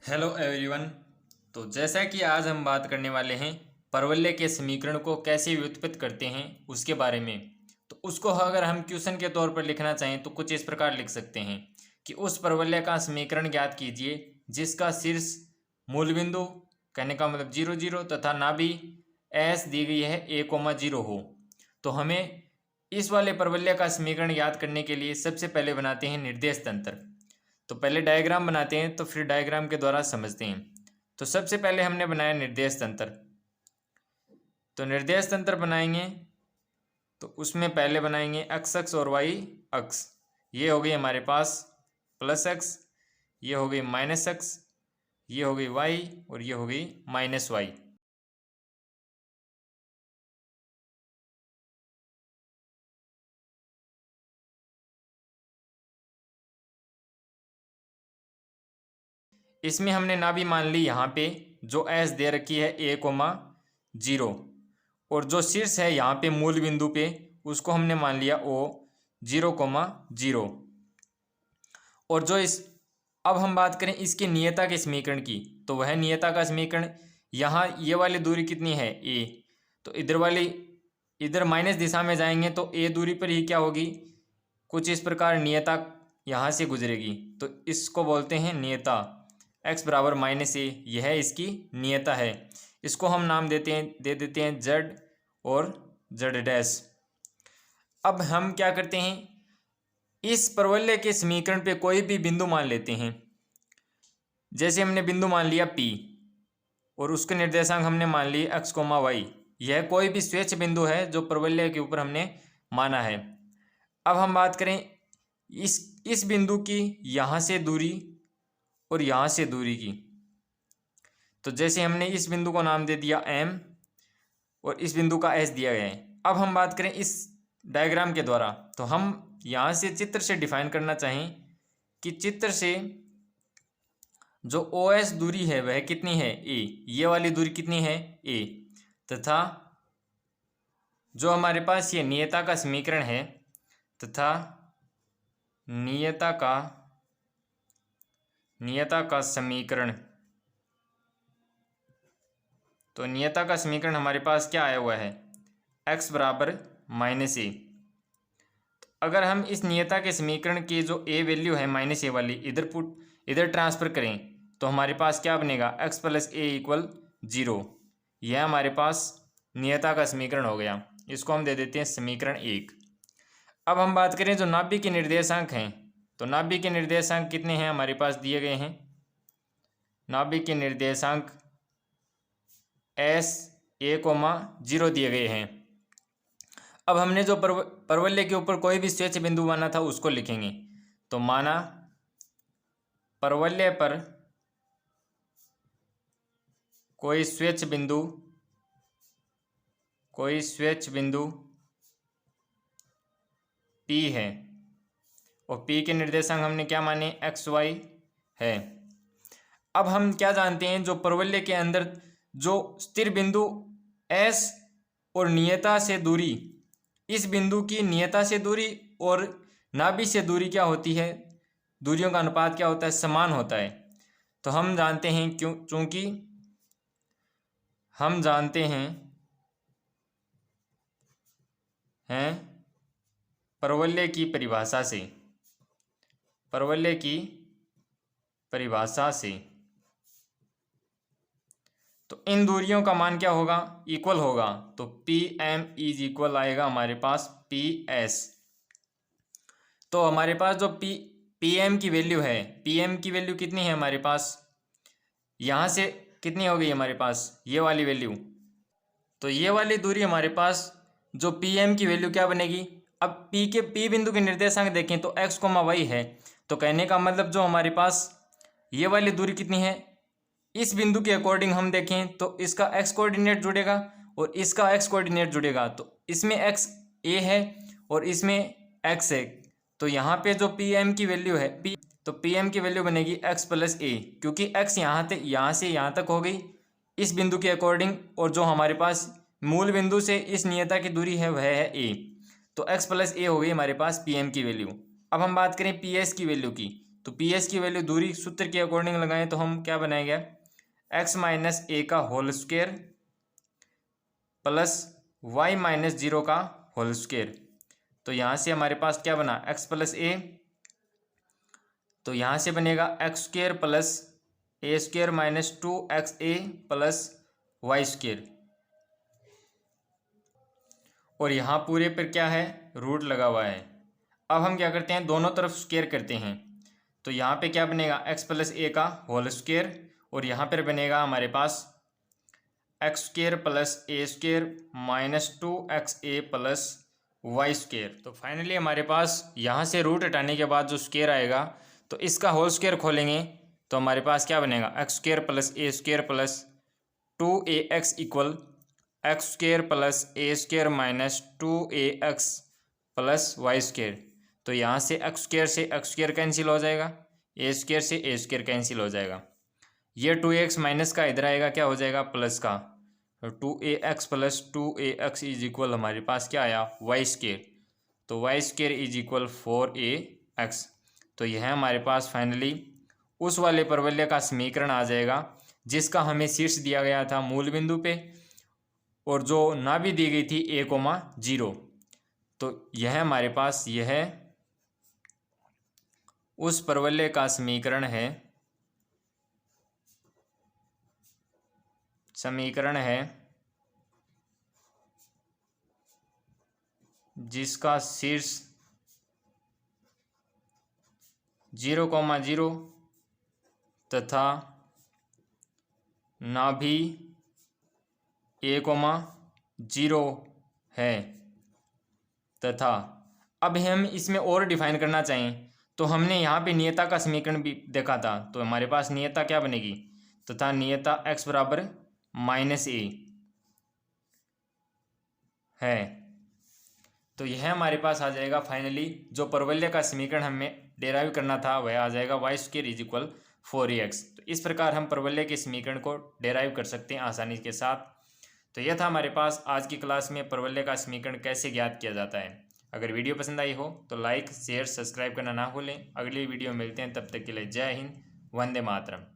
Hello everyone. तो जैसा कि आज हम बात करने वाले हैं परवलय के समीकरण को कैसे व्युत्पत्त करते हैं उसके बारे में। तो उसको अगर हम क्वेश्चन के तौर पर लिखना चाहें तो कुछ इस प्रकार लिख सकते हैं कि उस परवलय का समीकरण ज्ञात कीजिए जिसका शीर्ष मूल बिंदु कहने का मतलब 0 0 तथा नाभि एस दी गई है a,0 हो। तो हमें इस वाले परवलय का समीकरण ज्ञात करने के लिए सबसे पहले बनाते हैं निर्देश तंत्र। तो पहले डायग्राम बनाते हैं तो फिर डायग्राम के द्वारा समझते हैं। तो सबसे पहले हमने बनाया निर्देश तंत्र। तो निर्देश तंत्र बनाएंगे तो उसमें पहले बनाएंगे एक्स अक्ष और वाई अक्ष। ये हो गई हमारे पास प्लस एक्स, ये हो गई माइनस एक्स, ये हो गई वाई और ये हो गई माइनस वाई। इसमें हमने नाभि मान ली यहाँ पे जो एस दे रखी है a,0 और जो शीर्ष है यहाँ पे मूल बिंदु पे उसको हमने मान लिया O,0,0। और जो इस अब हम बात करें इसकी नियता के समीकरण की तो वह नियता का समीकरण यहाँ ये वाली दूरी कितनी है a। तो इधर माइनस दिशा में जाएंगे तो a दूरी पर ही क्या होगी कुछ इस प्रकार नियता यहाँ से गुजरेगी। तो इसको बोलते हैं नियता x बराबर -a। यह इसकी नियता है। इसको हम नाम दे देते हैं z और z डैश। अब हम क्या करते हैं इस परवलय के समीकरण पे कोई भी बिंदु मान लेते हैं। जैसे हमने बिंदु मान लिया P और उसके निर्देशांक हमने मान लिए x, y। यह कोई भी स्वेच्छ बिंदु है जो परवलय के ऊपर हमने माना है। अब हम बात करें इस बिंदु की यहाँ से दूरी और यहाँ से दूरी की। तो जैसे हमने इस बिंदु को नाम दे दिया M और इस बिंदु का S दिया गया है। अब हम बात करें इस डायग्राम के द्वारा तो हम यहाँ से चित्र से डिफाइन करना चाहें कि चित्र से जो OS दूरी है वह कितनी है A। ये वाली दूरी कितनी है A तथा जो हमारे पास ये नियता का समीकरण है तथा नियता का समीकरण। तो नियता का समीकरण हमारे पास क्या आया हुआ है x बराबर -a। तो अगर हम इस नियता के समीकरण की जो a वैल्यू है -a वाली इधर ट्रांसफर करें तो हमारे पास क्या बनेगा x + a = 0। यह हमारे पास नियता का समीकरण हो गया। इसको हम दे देते हैं समीकरण 1। अब हम बात करें जो नाभि के निर्देशांक हैं तो नाभि के निर्देशांक कितने हैं हमारे पास दिए गए हैं। नाभि के निर्देशांक S, a,0 दिए गए हैं। अब हमने जो परवलय के ऊपर कोई भी स्वेच्छ बिंदु माना था उसको लिखेंगे। तो माना परवलय पर कोई स्वेच्छ बिंदु P है और P के निर्देशांक हमने क्या माने x, y है। अब हम क्या जानते हैं जो परवलय के अंदर जो स्थिर बिंदु S और नियता से दूरी, इस बिंदु की नियता से दूरी और नाभि से दूरी क्या होती है, दूरियों का अनुपात क्या होता है, समान होता है। तो हम जानते हैं चूंकि हम जानते हैं परवलय की परिभाषा से तो इन दूरियों का मान क्या होगा इक्वल होगा। तो PM = आएगा हमारे पास PS। तो हमारे पास जो PM की वैल्यू है, PM की वैल्यू कितनी है हमारे पास, यहाँ से कितनी हो गई हमारे पास ये वाली वैल्यू। तो ये वाली दूरी हमारे पास जो PM की वैल्यू क्या बनेगी। अब P बिंदु के निर्देशांक देखें तो x, y है। तो कहने का मतलब जो हमारे पास ये वाली दूरी कितनी है, इस बिंदु के अकॉर्डिंग हम देखें तो इसका x कोऑर्डिनेट जुड़ेगा और इसका x कोऑर्डिनेट जुड़ेगा। तो इसमें x a है और इसमें x है। तो यहाँ पे जो PM की वैल्यू है तो PM की वैल्यू बनेगी x + a, क्योंकि x यहाँ से यहाँ तक हो गई इस बिंदु के अकॉर्डिंग और जो हमारे पास मूल बिंदु से इस नियता की दूरी है वह है a। तो x प्लस ए हो गई हमारे पास पी एम की वैल्यू। अब हम बात करें पी एस की वैल्यू की, तो पी एस की वैल्यू दूरी सूत्र के अकॉर्डिंग लगाएं तो हम क्या बनाएंगे, x माइनस ए का whole square plus Y minus zero का होल स्क्वायर। तो यहाँ से हमारे पास क्या बना, x प्लस ए, तो यहाँ से बनेगा X square plus A square minus 2xa plus Y square, और यहाँ पूरे पर क्या है, रूट लगा हुआ है। अब हम क्या करते हैं, दोनों तरफ स्क्वायर करते हैं, तो यहाँ पे क्या बनेगा, x प्लस ए का होल स्क्वायर, और यहाँ पर बनेगा हमारे पास X square plus A square minus 2xa plus Y square. तो फाइनली हमारे पास यहाँ से रूट हटाने के बाद जो स्क्वायर आएगा, तो इसका होल स्क्वायर खोलेंगे तो हमारे पास क्या बनेगा, X square plus A square plus 2ax equal X square plus A square minus 2ax plus Y square. तो यहाँ से एक्स स्क्वायर कैंसिल हो जाएगा, ए स्क्वायर कैंसिल हो जाएगा, ये 2ax माइनस का इधर आएगा, क्या हो जाएगा, प्लस का, 2ax plus 2ax is equal हमारे पास क्या आया, वाई स्क्वायर। तो Y square is equal 4ax। तो यह हमारे पास फाइनली उस वाले परवलय का समीकरण आ जाएगा जिसका हमें शीर्ष दिया गया था मूल बिंदु पे, और जो नाभि दी गई थी a,0। तो यह हमारे पास यह उस परवलय का समीकरण है जिसका शीर्ष 0,0 तथा नाभि a,0 है, तथा अब हम इसमें और डिफाइन करना चाहें तो हमने यहाँ पे नियता का समीकरण भी देखा था, तो हमारे पास नियता क्या बनेगी, तथा नियता x बराबर -a है। तो यह हमारे पास आ जाएगा फाइनली, जो परवलय का समीकरण हमें डेराइव करना था वह आ जाएगा Y square is equal 4ax। तो इस प्रकार हम परवलय के समीकरण को डेराइव कर सकते हैं आसानी के साथ। तो यह था हमारे पास आज की क्लास में परवलय का समीकरण कैसे ज्ञात किया जाता है। अगर वीडियो पसंद आई हो तो लाइक शेयर सब्सक्राइब करना ना भूलें। अगली वीडियो में मिलते हैं, तब तक के लिए जय हिंद, वंदे मातरम।